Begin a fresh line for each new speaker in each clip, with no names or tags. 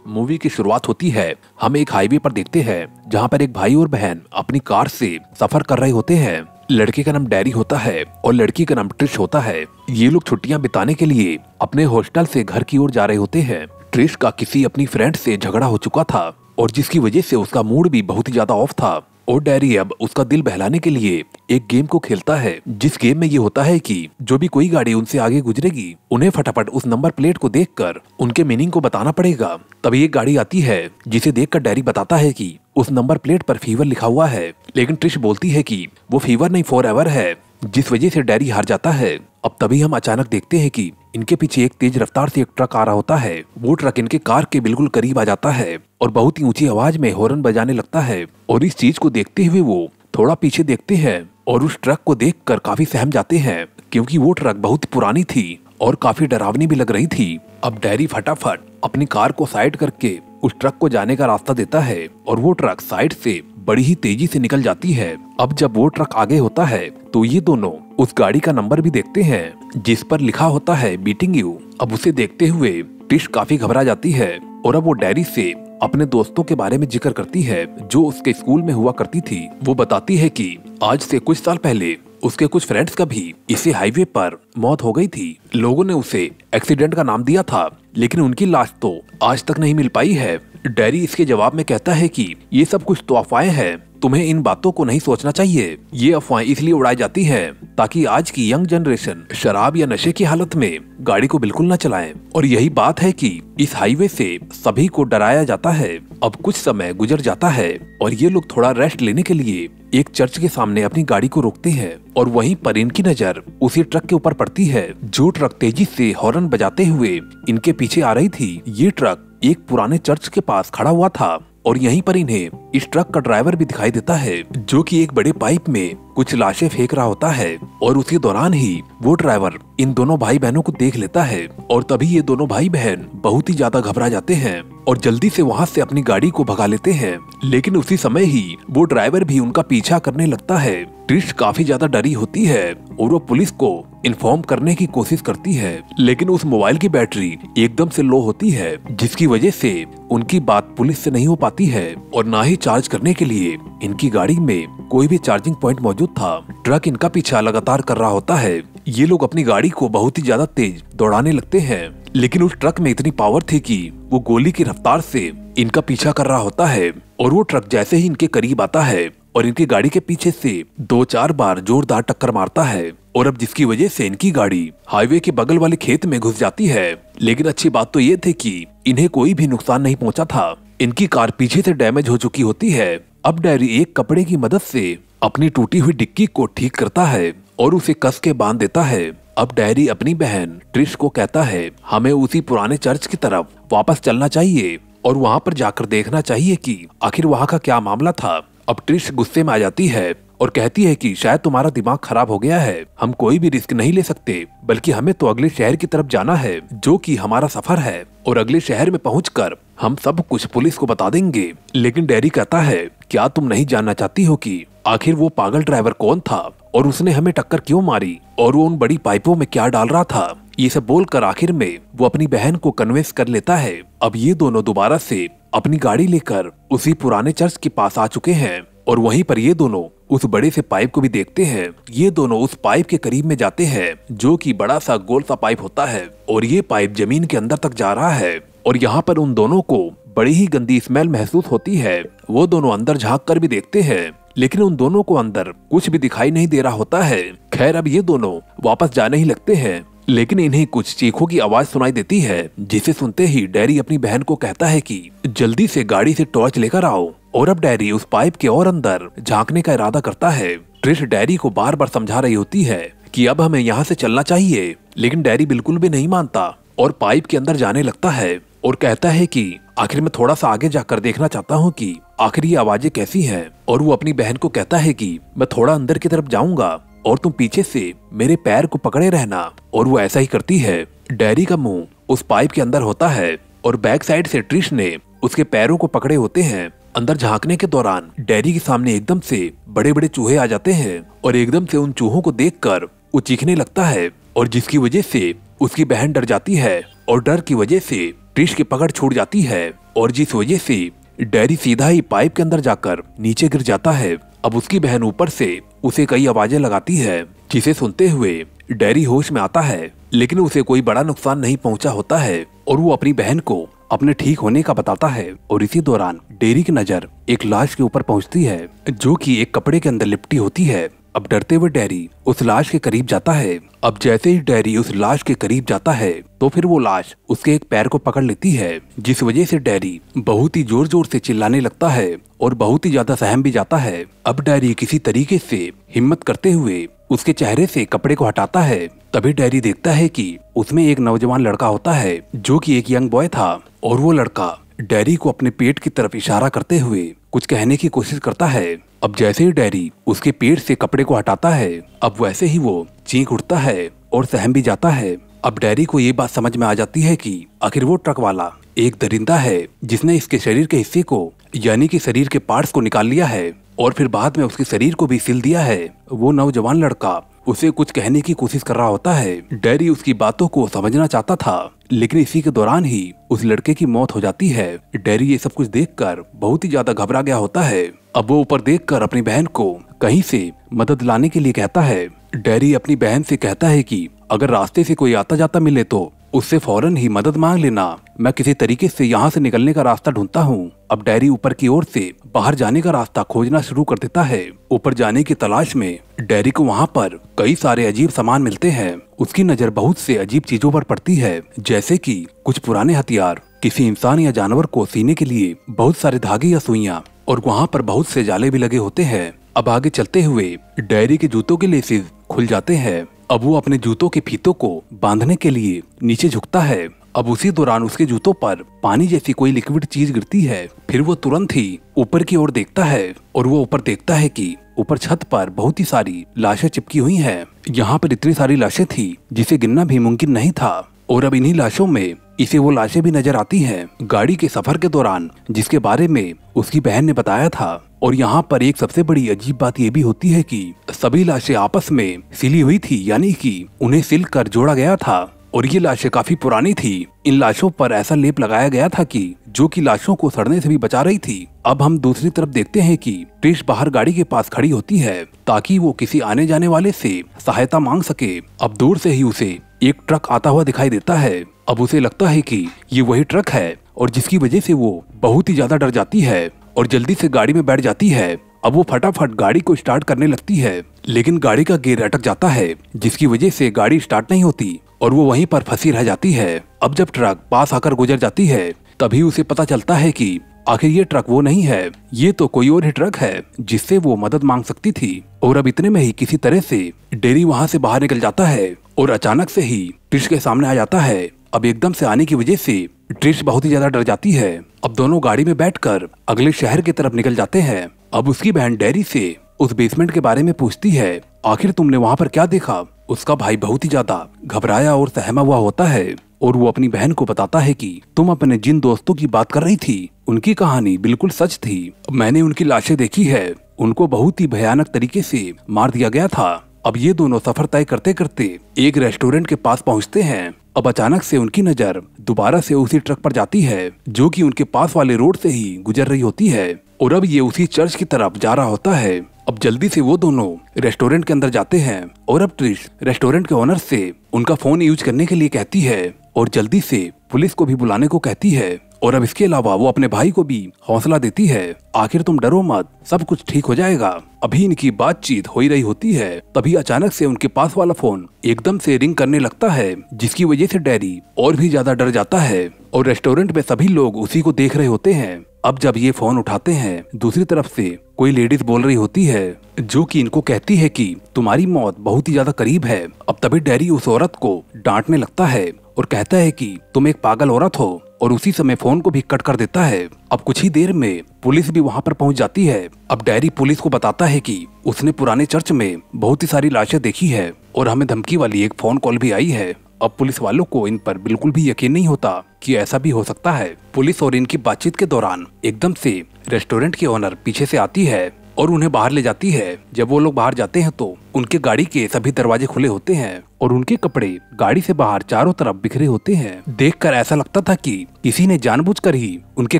Movie की शुरुआत होती है। हम एक हाईवे पर देखते हैं जहाँ पर एक भाई और बहन अपनी कार से सफर कर रहे होते हैं। लड़के का नाम डैरी होता है और लड़की का नाम ट्रिश होता है। ये लोग छुट्टियां बिताने के लिए अपने हॉस्टल से घर की ओर जा रहे होते हैं। ट्रिश का किसी अपनी फ्रेंड से झगड़ा हो चुका था और जिसकी वजह से उसका मूड भी बहुत ही ज्यादा ऑफ था। और डैरी अब उसका दिल बहलाने के लिए एक गेम को खेलता है, जिस गेम में ये होता है कि जो भी कोई गाड़ी उनसे आगे गुजरेगी उन्हें फटाफट उस नंबर प्लेट को देखकर उनके मीनिंग को बताना पड़ेगा। तभी एक गाड़ी आती है जिसे देखकर डैरी बताता है कि उस नंबर प्लेट पर फीवर लिखा हुआ है, लेकिन ट्रिश बोलती है कि वो फीवर नहीं फॉरएवर है, जिस वजह से डैरी हार जाता है। अब तभी हम अचानक देखते हैं कि इनके पीछे एक तेज रफ्तार से एक ट्रक आ रहा होता है। वो ट्रक इनके कार के बिल्कुल करीब आ जाता है और बहुत ही ऊंची आवाज में हॉर्न बजाने लगता है। और इस चीज को देखते हुए वो थोड़ा पीछे देखते हैं और उस ट्रक को देखकर काफी सहम जाते हैं, क्योंकि वो ट्रक बहुत पुरानी थी और काफी डरावनी भी लग रही थी। अब डैरी फटाफट अपनी कार को साइड करके उस ट्रक को जाने का रास्ता देता है और वो ट्रक साइड से बड़ी ही तेजी से निकल जाती है। अब जब वो ट्रक आगे होता है तो ये दोनों उस गाड़ी का नंबर भी देखते हैं जिस पर लिखा होता है बीटिंग यू। अब उसे देखते हुए ट्रिश काफी घबरा जाती है और अब वो डैरी से अपने दोस्तों के बारे में जिक्र करती है जो उसके स्कूल में हुआ करती थी। वो बताती है कि आज से कुछ साल पहले उसके कुछ फ्रेंड्स का भी इसी हाईवे पर मौत हो गई थी। लोगों ने उसे एक्सीडेंट का नाम दिया था, लेकिन उनकी लाश तो आज तक नहीं मिल पाई है। डैरी इसके जवाब में कहता है कि ये सब कुछ तो अफवाहें हैं, तुम्हें इन बातों को नहीं सोचना चाहिए। ये अफवाहें इसलिए उड़ाई जाती हैं ताकि आज की यंग जनरेशन शराब या नशे की हालत में गाड़ी को बिल्कुल न चलाएं। और यही बात है कि इस हाईवे से सभी को डराया जाता है। अब कुछ समय गुजर जाता है और ये लोग थोड़ा रेस्ट लेने के लिए एक चर्च के सामने अपनी गाड़ी को रोकते हैं और वहीं पर इनकी नजर उसी ट्रक के ऊपर पड़ती है जो ट्रक तेजी से हॉर्न बजाते हुए इनके पीछे आ रही थी। ये ट्रक एक पुराने चर्च के पास खड़ा हुआ था और यहीं पर इन्हें इस ट्रक का ड्राइवर भी दिखाई देता है जो कि एक बड़े पाइप में कुछ लाशें फेंक रहा होता है। और उसी दौरान ही वो ड्राइवर इन दोनों भाई बहनों को देख लेता है और तभी ये दोनों भाई बहन बहुत ही ज्यादा घबरा जाते हैं और जल्दी से वहां से अपनी गाड़ी को भगा लेते हैं। लेकिन उसी समय ही वो ड्राइवर भी उनका पीछा करने लगता है। ट्रिश काफी ज्यादा डरी होती है और वो पुलिस को इन्फॉर्म करने की कोशिश करती है, लेकिन उस मोबाइल की बैटरी एकदम से लो होती है जिसकी वजह से उनकी बात पुलिस से नहीं हो पाती है और ना ही चार्ज करने के लिए इनकी गाड़ी में कोई भी चार्जिंग पॉइंट मौजूद था। ट्रक इनका पीछा लगातार कर रहा होता है। ये लोग अपनी गाड़ी को बहुत ही ज्यादा तेज दौड़ाने लगते हैं, लेकिन उस ट्रक में इतनी पावर थी कि वो गोली की रफ्तार से इनका पीछा कर रहा होता है। और वो ट्रक जैसे ही इनके करीब आता है और इनकी गाड़ी के पीछे से 2-4 बार जोरदार टक्कर मारता है और अब जिसकी वजह से इनकी गाड़ी हाईवे के बगल वाले खेत में घुस जाती है। लेकिन अच्छी बात तो ये थी कि इन्हें कोई भी नुकसान नहीं पहुंचा था। इनकी कार पीछे से डैमेज हो चुकी होती है। अब डैरी एक कपड़े की मदद से अपनी टूटी हुई डिक्की को ठीक करता है और उसे कस के बांध देता है। अब डैरी अपनी बहन ट्रिश को कहता है हमें उसी पुराने चर्च की तरफ वापस चलना चाहिए और वहाँ पर जाकर देखना चाहिए कि आखिर वहाँ का क्या मामला था। अब ट्रिश गुस्से में आ जाती है और कहती है कि शायद तुम्हारा दिमाग खराब हो गया है, हम कोई भी रिस्क नहीं ले सकते, बल्कि हमें तो अगले शहर की तरफ जाना है जो कि हमारा सफर है और अगले शहर में पहुंचकर हम सब कुछ पुलिस को बता देंगे। लेकिन डैरी कहता है क्या तुम नहीं जानना चाहती हो कि आखिर वो पागल ड्राइवर कौन था और उसने हमें टक्कर क्यों मारी और वो उन बड़ी पाइपों में क्या डाल रहा था। ये सब बोलकर आखिर में वो अपनी बहन को कन्विंस कर लेता है। अब ये दोनों दोबारा से अपनी गाड़ी लेकर उसी पुराने चर्च के पास आ चुके हैं और वहीं पर ये दोनों उस बड़े से पाइप को भी देखते हैं। ये दोनों उस पाइप के करीब में जाते हैं जो कि बड़ा सा गोल सा पाइप होता है और ये पाइप जमीन के अंदर तक जा रहा है और यहाँ पर उन दोनों को बड़ी ही गंदी स्मेल महसूस होती है। वो दोनों अंदर झांक कर भी देखते हैं, लेकिन उन दोनों को अंदर कुछ भी दिखाई नहीं दे रहा होता है। खैर अब ये दोनों वापस जाने ही लगते हैं, लेकिन इन्हें कुछ चीखों की आवाज सुनाई देती है जिसे सुनते ही डैरी अपनी बहन को कहता है कि जल्दी से गाड़ी से टॉर्च लेकर आओ। और अब डैरी उस पाइप के और अंदर झांकने का इरादा करता है। ट्रिश डैरी को बार बार समझा रही होती है कि अब हमें यहाँ से चलना चाहिए, लेकिन डैरी बिल्कुल भी नहीं मानता और पाइप के अंदर जाने लगता है और कहता है कि आखिर मैं थोड़ा सा आगे जाकर देखना चाहता हूँ कि आखिर ये आवाजें कैसी हैं। और वो अपनी बहन को कहता है कि मैं थोड़ा अंदर की तरफ जाऊंगा और तुम पीछे से मेरे पैर को पकड़े रहना। और वो ऐसा ही करती है। डैरी का मुंह उस पाइप के अंदर होता है और बैक साइड से ट्रिश ने उसके पैरों को पकड़े होते हैं। अंदर झांकने के दौरान डैरी के सामने एकदम से बड़े बड़े चूहे आ जाते हैं और एकदम से उन चूहों को देखकर वो चीखने लगता है और जिसकी वजह से उसकी बहन डर जाती है और डर की वजह से ट्रिश की पकड़ छूट जाती है और जिस वजह से डैरी सीधा ही पाइप के अंदर जाकर नीचे गिर जाता है। अब उसकी बहन ऊपर से उसे कई आवाजें लगाती है, जिसे सुनते हुए डैरी होश में आता है, लेकिन उसे कोई बड़ा नुकसान नहीं पहुंचा होता है और वो अपनी बहन को अपने ठीक होने का बताता है। और इसी दौरान डैरी की नजर एक लाश के ऊपर पहुंचती है, जो कि एक कपड़े के अंदर लिपटी होती है। अब डरते हुए डैरी उस लाश के करीब जाता है। अब जैसे ही डैरी उस लाश के करीब जाता है तो फिर वो लाश उसके एक पैर को पकड़ लेती है, जिस वजह से डैरी बहुत ही जोर जोर से चिल्लाने लगता है और बहुत ही ज्यादा सहम भी जाता है। अब डैरी किसी तरीके से हिम्मत करते हुए उसके चेहरे से कपड़े को हटाता है। तभी डैरी देखता है कि उसमें एक नौजवान लड़का होता है, जो कि एक यंग बॉय था, और वो लड़का डैरी को अपने पेट की तरफ इशारा करते हुए कुछ कहने की कोशिश करता है। अब जैसे ही डैरी उसके पेट से कपड़े को हटाता है, अब वैसे ही वो चीख उठता है और सहम भी जाता है। अब डैरी को ये बात समझ में आ जाती है कि आखिर वो ट्रक वाला एक दरिंदा है, जिसने इसके शरीर के हिस्से को यानी कि शरीर के पार्ट्स को निकाल लिया है और फिर बाद में उसके शरीर को भी सिल दिया है। वो नौजवान लड़का उसे कुछ कहने की कोशिश कर रहा होता है। डैरी उसकी बातों को समझना चाहता था, लेकिन इसी के दौरान ही उस लड़के की मौत हो जाती है। डैरी ये सब कुछ देखकर बहुत ही ज्यादा घबरा गया होता है। अब वो ऊपर देखकर अपनी बहन को कहीं से मदद लाने के लिए कहता है। डैरी अपनी बहन से कहता है कि अगर रास्ते से कोई आता जाता मिले तो उससे फौरन ही मदद मांग लेना, मैं किसी तरीके से यहाँ से निकलने का रास्ता ढूंढता हूँ। अब डैरी ऊपर की ओर से बाहर जाने का रास्ता खोजना शुरू कर देता है। ऊपर जाने की तलाश में डैरी को वहाँ पर कई सारे अजीब सामान मिलते हैं। उसकी नजर बहुत से अजीब चीजों पर पड़ती है, जैसे कि कुछ पुराने हथियार, किसी इंसान या जानवर को सीने के लिए बहुत सारे धागे या सुइयां, और वहाँ पर बहुत से जाले भी लगे होते हैं। अब आगे चलते हुए डैरी के जूतों के लेसेस खुल जाते हैं। अब वो अपने जूतों के फीतों को बांधने के लिए नीचे झुकता है। अब उसी दौरान उसके जूतों पर पानी जैसी कोई लिक्विड चीज गिरती है। फिर वो तुरंत ही ऊपर की ओर देखता है और वो ऊपर देखता है कि ऊपर छत पर बहुत ही सारी लाशें चिपकी हुई हैं। यहाँ पर इतनी सारी लाशें थी जिसे गिनना भी मुमकिन नहीं था। और अब इन्हीं लाशों में इसे वो लाशें भी नजर आती हैं गाड़ी के सफर के दौरान, जिसके बारे में उसकी बहन ने बताया था। और यहाँ पर एक सबसे बड़ी अजीब बात ये भी होती है कि सभी लाशें आपस में सिली हुई थी, यानी कि उन्हें सिल कर जोड़ा गया था। और ये लाशें काफी पुरानी थी। इन लाशों पर ऐसा लेप लगाया गया था कि जो कि लाशों को सड़ने से भी बचा रही थी। अब हम दूसरी तरफ देखते हैं कि ट्रिश बाहर गाड़ी के पास खड़ी होती है ताकि वो किसी आने जाने वाले से सहायता मांग सके। अब दूर से ही उसे एक ट्रक आता हुआ दिखाई देता है। अब उसे लगता है कि ये वही ट्रक है, और जिसकी वजह से वो बहुत ही ज्यादा डर जाती है और जल्दी से गाड़ी में बैठ जाती है। अब वो फटाफट गाड़ी को स्टार्ट करने लगती है, लेकिन गाड़ी का गियर अटक जाता है, जिसकी वजह से गाड़ी स्टार्ट नहीं होती और वो वहीं पर फंसी रह जाती है। अब जब ट्रक पास आकर गुजर जाती है, तभी उसे पता चलता है कि आखिर ये ट्रक वो नहीं है, ये तो कोई और ही ट्रक है जिससे वो मदद मांग सकती थी। और अब इतने में ही किसी तरह से डैरी वहाँ से बाहर निकल जाता है और अचानक से ही ट्रिश के सामने आ जाता है। अब एकदम से आने की वजह से ट्रिश बहुत ही ज्यादा डर जाती है। अब दोनों गाड़ी में बैठकर अगले शहर की तरफ निकल जाते हैं। अब उसकी बहन डैरी से उस बेसमेंट के बारे में पूछती है, आखिर तुमने वहाँ पर क्या देखा? उसका भाई बहुत ही ज्यादा घबराया और सहमा हुआ होता है और वो अपनी बहन को बताता है कि तुम अपने जिन दोस्तों की बात कर रही थी, उनकी कहानी बिल्कुल सच थी। मैंने उनकी लाशें देखी है, उनको बहुत ही भयानक तरीके से मार दिया गया था। अब ये दोनों सफर तय करते करते एक रेस्टोरेंट के पास पहुंचते हैं। अब अचानक से उनकी नजर दोबारा से उसी ट्रक पर जाती है जो कि उनके पास वाले रोड से ही गुजर रही होती है, और अब ये उसी चर्च की तरफ जा रहा होता है। अब जल्दी से वो दोनों रेस्टोरेंट के अंदर जाते हैं और अब ट्रिश रेस्टोरेंट के ओनर से उनका फोन यूज करने के लिए कहती है और जल्दी से पुलिस को भी बुलाने को कहती है। और अब इसके अलावा वो अपने भाई को भी हौसला देती है, आखिर तुम डरो मत, सब कुछ ठीक हो जाएगा। अभी इनकी बातचीत हो ही रही होती है, तभी अचानक से उनके पास वाला फोन एकदम से रिंग करने लगता है, जिसकी वजह से डैरी और भी ज्यादा डर जाता है और रेस्टोरेंट में सभी लोग उसी को देख रहे होते हैं। अब जब ये फोन उठाते हैं, दूसरी तरफ से कोई लेडीज बोल रही होती है जो कि इनको कहती है कि तुम्हारी मौत बहुत ही ज्यादा करीब है। अब तभी डैरी उस औरत को डांटने लगता है और कहता है कि तुम एक पागल औरत हो, और उसी समय फोन को भी कट कर देता है। अब कुछ ही देर में पुलिस भी वहाँ पर पहुँच जाती है। अब डैरी पुलिस को बताता है कि उसने पुराने चर्च में बहुत ही सारी लाशें देखी है और हमें धमकी वाली एक फोन कॉल भी आई है। अब पुलिस वालों को इन पर बिल्कुल भी यकीन नहीं होता कि ऐसा भी हो सकता है। पुलिस और इनकी बातचीत के दौरान एकदम से रेस्टोरेंट की ओनर पीछे से आती है और उन्हें बाहर ले जाती है। जब वो लोग बाहर जाते हैं तो उनके गाड़ी के सभी दरवाजे खुले होते हैं और उनके कपड़े गाड़ी से बाहर चारों तरफ बिखरे होते हैं। देखकर ऐसा लगता था कि किसी ने जानबूझकर ही उनके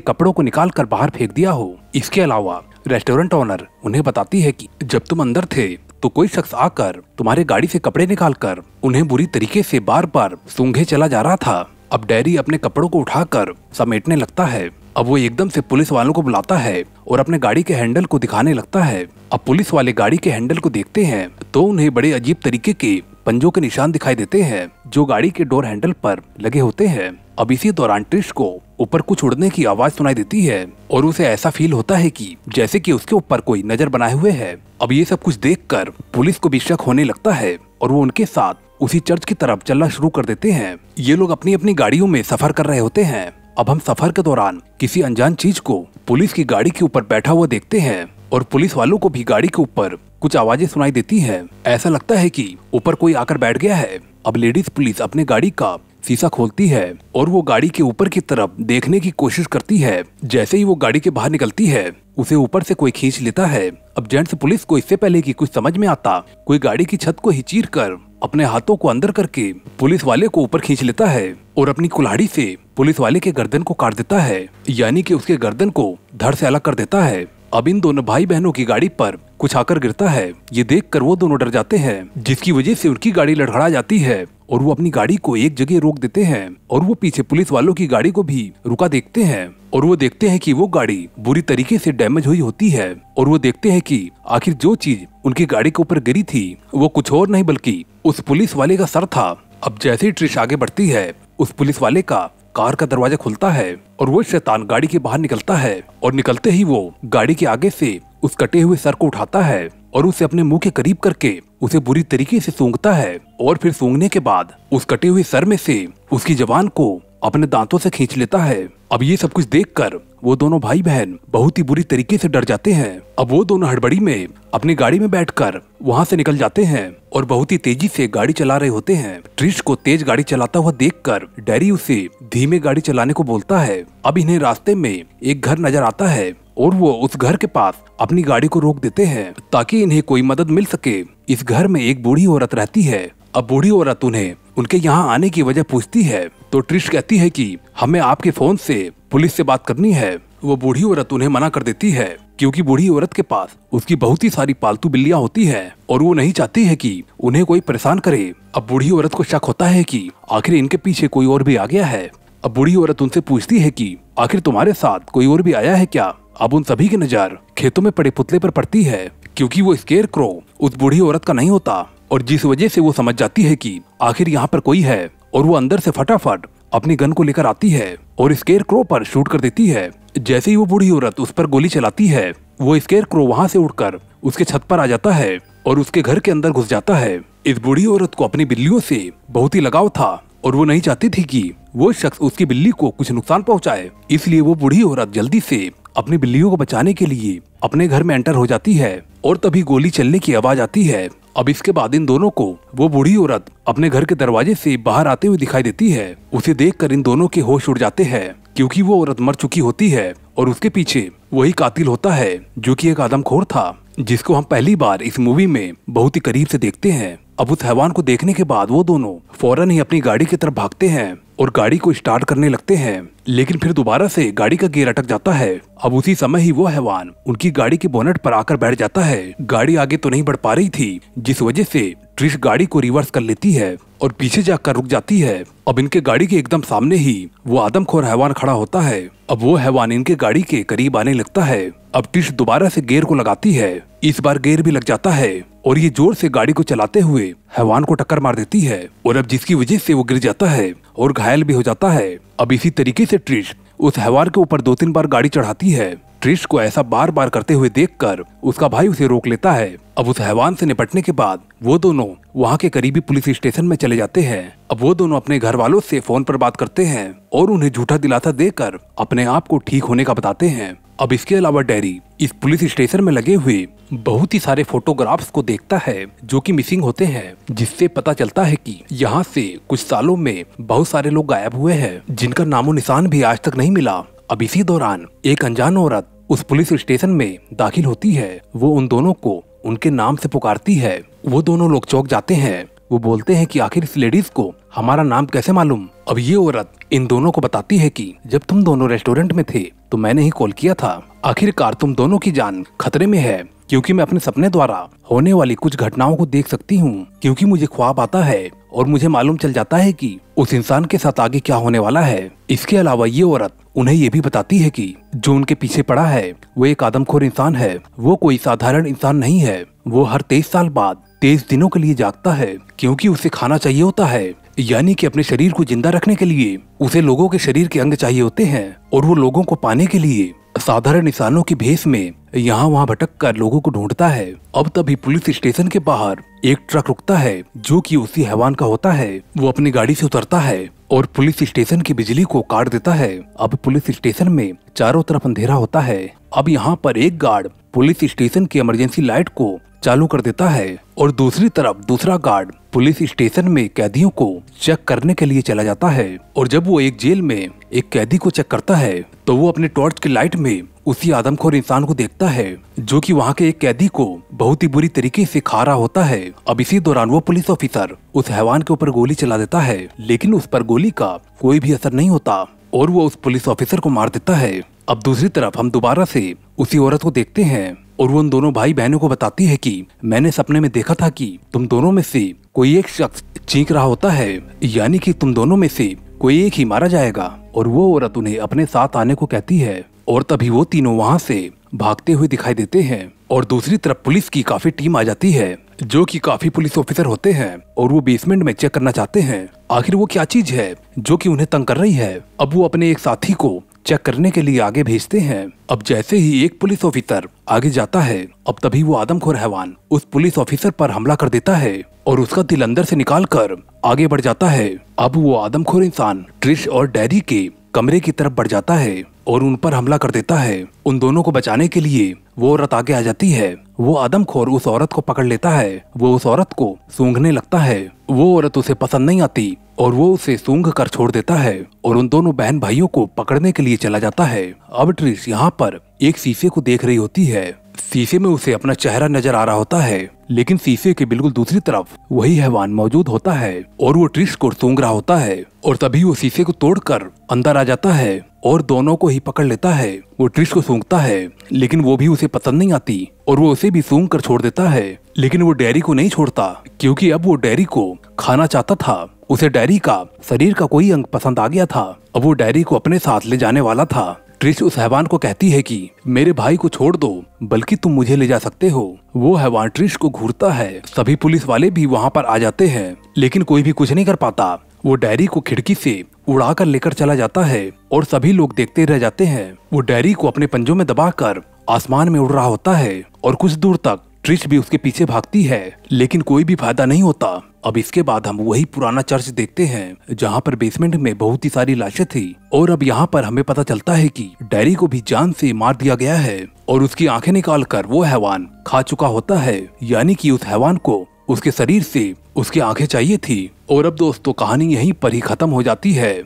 कपड़ों को निकाल कर बाहर फेंक दिया हो। इसके अलावा रेस्टोरेंट ओनर उन्हें बताती है कि जब तुम अंदर थे तो कोई शख्स आकर तुम्हारे गाड़ी से कपड़े निकालकर उन्हें बुरी तरीके से बार बार सूंघे चला जा रहा था। अब डैरी अपने कपड़ों को उठाकर समेटने लगता है। अब वो एकदम से पुलिस वालों को बुलाता है और अपने गाड़ी के हैंडल को दिखाने लगता है। अब पुलिस वाले गाड़ी के हैंडल को देखते हैं तो उन्हें बड़े अजीब तरीके के पंजों के निशान दिखाई देते हैं जो गाड़ी के डोर हैंडल पर लगे होते हैं। अब इसी दौरान ट्रिश को ऊपर कुछ उड़ने की आवाज सुनाई देती है और उसे ऐसा फील होता है कि जैसे कि उसके ऊपर कोई नजर बनाए हुए है। अब ये सब कुछ देखकर पुलिस को भी शक होने लगता है और वो उनके साथ उसी चर्च की तरफ चलना शुरू कर देते हैं। ये लोग अपनी अपनी गाड़ियों में सफर कर रहे होते हैं। अब हम सफर के दौरान किसी अनजान चीज को पुलिस की गाड़ी के ऊपर बैठा हुआ देखते हैं और पुलिस वालों को भी गाड़ी के ऊपर कुछ आवाजें सुनाई देती हैं। ऐसा लगता है कि ऊपर कोई आकर बैठ गया है। अब लेडीज पुलिस अपने गाड़ी का शीशा खोलती है और वो गाड़ी के ऊपर की तरफ देखने की कोशिश करती है। जैसे ही वो गाड़ी के बाहर निकलती है उसे ऊपर से कोई खींच लेता है। अब जेंट्स पुलिस को इससे पहले कि कुछ समझ में आता, कोई गाड़ी की छत को ही चीर कर अपने हाथों को अंदर करके पुलिस वाले को ऊपर खींच लेता है और अपनी कुल्हाड़ी से पुलिस वाले के गर्दन को काट देता है, यानी कि उसके गर्दन को धड़ से अलग कर देता है। अब इन दोनों भाई बहनों की गाड़ी पर कुछ आकर गिरता है। ये देखकर वो दोनों डर जाते हैं, जिसकी वजह से उनकी गाड़ी लड़खड़ा जाती है और वो अपनी गाड़ी को एक जगह रोक देते हैं और वो पीछे पुलिस वालों की गाड़ी को भी रुका देखते हैं और वो देखते हैं कि वो गाड़ी बुरी तरीके से डैमेज हुई होती है और वो देखते हैं कि आखिर जो चीज उनकी गाड़ी के ऊपर गिरी थी वो कुछ और नहीं बल्कि उस पुलिस वाले का सर था। अब जैसे ही ट्रिश आगे बढ़ती है उस पुलिस वाले का कार का दरवाजा खुलता है और वो शैतान गाड़ी के बाहर निकलता है और निकलते ही वो गाड़ी के आगे से उस कटे हुए सर को उठाता है और उसे अपने मुंह के करीब करके उसे बुरी तरीके से सूंघता है और फिर सूंघने के बाद उस कटे हुए सर में से उसकी जबान को अपने दांतों से खींच लेता है। अब ये सब कुछ देखकर वो दोनों भाई बहन बहुत ही बुरी तरीके से डर जाते हैं। अब वो दोनों हड़बड़ी में अपनी गाड़ी में बैठकर वहाँ से निकल जाते हैं और बहुत ही तेजी से गाड़ी चला रहे होते हैं। ट्रिश को तेज गाड़ी चलाता हुआ देखकर डैरी उसे धीमे गाड़ी चलाने को बोलता है। अब इन्हें रास्ते में एक घर नजर आता है और वो उस घर के पास अपनी गाड़ी को रोक देते हैं ताकि इन्हें कोई मदद मिल सके। इस घर में एक बूढ़ी औरत रहती है। अब बूढ़ी औरत उन्हें उनके यहाँ आने की वजह पूछती है तो ट्रिश कहती है कि हमें आपके फोन से पुलिस से बात करनी है। वो बूढ़ी औरत उन्हें मना कर देती है क्योंकि बूढ़ी औरत के पास उसकी बहुत ही सारी पालतू बिल्लियां होती हैं और वो नहीं चाहती है कि उन्हें कोई परेशान करे। अब बूढ़ी औरत को शक होता है कि आखिर इनके पीछे कोई और भी आ गया है। अब बूढ़ी औरत उनसे पूछती है कि आखिर तुम्हारे साथ कोई और भी आया है क्या। अब उन सभी की नजर खेतों में पड़े पुतले पर पड़ती है क्योंकि वो स्केयर क्रो उस बूढ़ी औरत का नहीं होता और जिस वजह से वो समझ जाती है कि आखिर यहाँ पर कोई है और वो अंदर से फटाफट अपनी गन को लेकर आती है और स्केयर क्रो पर शूट कर देती है। जैसे ही वो बूढ़ी औरत उस पर गोली चलाती है वो स्केयर क्रो वहाँ से उड़कर उसके छत पर आ जाता है और उसके घर के अंदर घुस जाता है। इस बूढ़ी औरत को अपनी बिल्लियों से बहुत ही लगाव था और वो नहीं चाहती थी कि वो शख्स उसकी बिल्ली को कुछ नुकसान पहुंचाए, इसलिए वो बूढ़ी औरत जल्दी से अपनी बिल्लियों को बचाने के लिए अपने घर में एंटर हो जाती है और तभी गोली चलने की आवाज आती है। अब इसके बाद इन दोनों को वो बूढ़ी औरत अपने घर के दरवाजे से बाहर आते हुए दिखाई देती है। उसे देखकर इन दोनों के होश उड़ जाते हैं क्योंकि वो औरत मर चुकी होती है और उसके पीछे वही कातिल होता है जो कि एक आदमखोर था जिसको हम पहली बार इस मूवी में बहुत ही करीब से देखते हैं। अब उस हैवान को देखने के बाद वो दोनों फौरन ही अपनी गाड़ी की तरफ भागते हैं और गाड़ी को स्टार्ट करने लगते हैं, लेकिन फिर दोबारा से गाड़ी का गियर अटक जाता है। अब उसी समय ही वो हैवान उनकी गाड़ी के बोनट पर आकर बैठ जाता है। गाड़ी आगे तो नहीं बढ़ पा रही थी जिस वजह से ट्रिश गाड़ी को रिवर्स कर लेती है और पीछे जाकर रुक जाती है। अब इनके गाड़ी के एकदम सामने ही वो आदमखोर हैवान खड़ा होता है। अब वो हैवान इनके गाड़ी के करीब आने लगता है। अब ट्रिश दोबारा से गियर को लगाती है। इस बार गियर भी लग जाता है और ये जोर से गाड़ी को चलाते हुए हैवान को टक्कर मार देती है और अब जिसकी वजह से वो गिर जाता है और घायल भी हो जाता है। अब इसी तरीके से ट्रिश उस हैवान के ऊपर 2-3 बार गाड़ी चढ़ाती है। ट्रिश को ऐसा बार बार करते हुए देखकर उसका भाई उसे रोक लेता है। अब उस हैवान से निपटने के बाद वो दोनों वहाँ के करीबी पुलिस स्टेशन में चले जाते हैं। अब वो दोनों अपने घर वालों से फोन पर बात करते हैं और उन्हें झूठा दिलासा देकर अपने आप को ठीक होने का बताते हैं। अब इसके अलावा डैरी इस पुलिस स्टेशन में लगे हुए बहुत ही सारे फोटोग्राफ्स को देखता है जो कि मिसिंग होते हैं, जिससे पता चलता है कि यहाँ से कुछ सालों में बहुत सारे लोग गायब हुए हैं जिनका नामो निशान भी आज तक नहीं मिला। अब इसी दौरान एक अनजान औरत उस पुलिस स्टेशन में दाखिल होती है वो उन दोनों को उनके नाम से पुकारती है। वो दोनों लोग चौंक जाते हैं। वो बोलते हैं कि आखिर इस लेडीज को हमारा नाम कैसे मालूम। अब ये औरत इन दोनों को बताती है कि जब तुम दोनों रेस्टोरेंट में थे तो मैंने ही कॉल किया था। आखिरकार तुम दोनों की जान खतरे में है, क्योंकि मैं अपने सपने द्वारा होने वाली कुछ घटनाओं को देख सकती हूँ, क्योंकि मुझे ख्वाब आता है और मुझे मालूम चल जाता है कि उस इंसान के साथ आगे क्या होने वाला है। इसके अलावा ये औरत उन्हें ये भी बताती है कि जो उनके पीछे पड़ा है वो एक आदमखोर इंसान है। वो कोई साधारण इंसान नहीं है। वो हर 23 साल बाद 23 दिनों के लिए जागता है, क्योंकि उसे खाना चाहिए होता है, यानी कि अपने शरीर को जिंदा रखने के लिए उसे लोगों के शरीर के अंग चाहिए होते हैं, और वो लोगों को पाने के लिए साधारण इंसानों की भेष में यहाँ वहाँ भटक कर लोगों को ढूंढता है। अब तभी पुलिस स्टेशन के बाहर एक ट्रक रुकता है जो कि उसी हैवान का होता है। वो अपनी गाड़ी से उतरता है और पुलिस स्टेशन की बिजली को काट देता है। अब पुलिस स्टेशन में चारों तरफ अंधेरा होता है। अब यहाँ पर एक गार्ड पुलिस स्टेशन की इमरजेंसी लाइट को चालू कर देता है और दूसरी तरफ दूसरा गार्ड पुलिस स्टेशन में कैदियों को चेक करने के लिए चला जाता है। और जब वो एक जेल में एक कैदी को चेक करता है तो वो अपने टॉर्च की लाइट में उसी आदमखोर इंसान को देखता है जो कि वहाँ के एक कैदी को बहुत ही बुरी तरीके से खा रहा होता है। अब इसी दौरान वो पुलिस ऑफिसर उस हैवान के ऊपर गोली चला देता है, लेकिन उस पर गोली का कोई भी असर नहीं होता और वो उस पुलिस ऑफिसर को मार देता है। अब दूसरी तरफ हम दोबारा से उसी औरत को देखते हैं और वो उन दोनों भाई बहनों को बताती है कि मैंने सपने में देखा था कि तुम दोनों में से कोई एक शख्स चीख रहा होता है, यानी कि तुम दोनों में से कोई एक ही मारा जाएगा। और वो औरत उन्हें अपने साथ आने को कहती है और तभी वो तीनों वहाँ से भागते हुए दिखाई देते हैं। और दूसरी तरफ पुलिस की काफी टीम आ जाती है जो कि काफी पुलिस ऑफिसर होते हैं और वो बेसमेंट में चेक करना चाहते हैं आखिर वो क्या चीज है जो कि उन्हें तंग कर रही है। अब वो अपने एक साथी को चेक करने के लिए आगे भेजते हैं। अब जैसे ही एक पुलिस ऑफिसर आगे जाता है, अब तभी वो आदमखोर हैवान उस पुलिस ऑफिसर पर हमला कर देता है और उसका दिल अंदर से निकाल कर आगे बढ़ जाता है। अब वो आदमखोर इंसान ट्रिश और डैरी के कमरे की तरफ बढ़ जाता है और उन पर हमला कर देता है। उन दोनों को बचाने के लिए वो औरत आगे आ जाती है। वो आदमखोर उस औरत को पकड़ लेता है। वो उस औरत को सूंघने लगता है। वो औरत उसे पसंद नहीं आती और वो उसे सूंघ कर छोड़ देता है और उन दोनों बहन भाइयों को पकड़ने के लिए चला जाता है। अब ट्रिश यहाँ पर एक शीशे को देख रही होती है। शीशे में उसे अपना चेहरा नजर आ रहा होता है, लेकिन शीशे के बिल्कुल दूसरी तरफ वही हैवान मौजूद होता है और वो ट्रिश को सूंघ रहा होता है। और तभी वो शीशे को तोड़कर अंदर आ जाता है और दोनों को ही पकड़ लेता है। वो ट्रिश को सूंघता है, लेकिन वो भी उसे पसंद नहीं आती और वो उसे भी सूंघ कर छोड़ देता है। लेकिन वो डैरी को नहीं छोड़ता, क्योंकि अब वो डैरी को खाना चाहता था। उसे डैरी का शरीर का कोई अंग पसंद आ गया था। अब वो डैरी को अपने साथ ले जाने वाला था। ट्रिश उस हैवान को कहती है कि मेरे भाई को छोड़ दो, बल्कि तुम मुझे ले जा सकते हो। वो हैवान ट्रिश को घूरता है। सभी पुलिस वाले भी वहाँ पर आ जाते हैं, लेकिन कोई भी कुछ नहीं कर पाता। वो डैरी को खिड़की से उड़ाकर लेकर चला जाता है और सभी लोग देखते रह जाते हैं। वो डैरी को अपने पंजों में दबाकर आसमान में उड़ रहा होता है और कुछ दूर तक ट्रिश भी उसके पीछे भागती है, लेकिन कोई भी फायदा नहीं होता। अब इसके बाद हम वही पुराना चर्च देखते हैं जहाँ पर बेसमेंट में बहुत ही सारी लाशें थी और अब यहाँ पर हमें पता चलता है कि डैरी को भी जान से मार दिया गया है और उसकी आंखें निकालकर वो हैवान खा चुका होता है, यानी कि उस हैवान को उसके शरीर से उसकी आंखें चाहिए थी। और अब दोस्तों कहानी यहीं पर ही खत्म हो जाती है।